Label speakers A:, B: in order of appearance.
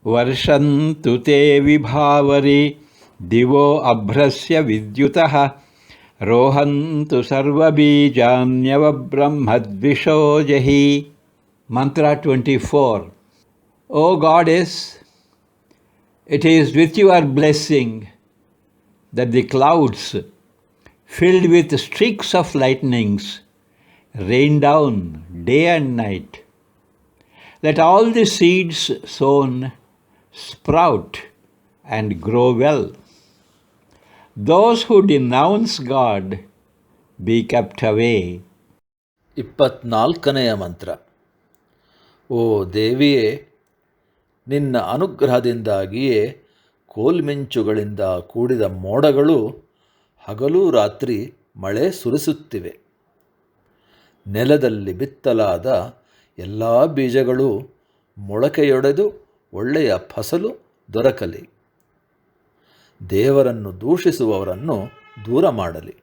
A: वर्षन्तु ते विभावरि दिवो अभ्रस्य विद्युतः रोहन्तु सर्वबीजान्यवब्रह्मद्विषो जहि. Mantra 24. O Goddess, it is with your blessing that the clouds, filled with streaks of lightnings, rain down day and night. Let all the seeds sown sprout and grow well. Those who denounce God be kept away.
B: 24ನೆಯ ಮಂತ್ರ. ಓ ದೇವಿಯೇ, ನಿನ್ನ ಅನುಗ್ರಹದಿಂದಾಗಿಯೇ ಕೋಲ್ಮಿಂಚುಗಳಿಂದ ಕೂಡಿದ ಮೋಡಗಳು ಹಗಲು ರಾತ್ರಿ ಮಳೆ ಸುರಿಸುತ್ತಿವೆ. ನೆಲದಲ್ಲಿ ಬಿತ್ತಲಾದ ಎಲ್ಲ ಬೀಜಗಳು ಮೊಳಕೆಯೊಡೆದು ಒಳ್ಳೆಯ ಫಸಲು ದೊರಕಲಿ. ದೇವರನ್ನು ದೂಷಿಸುವವರನ್ನು ದೂರ ಮಾಡಲಿ.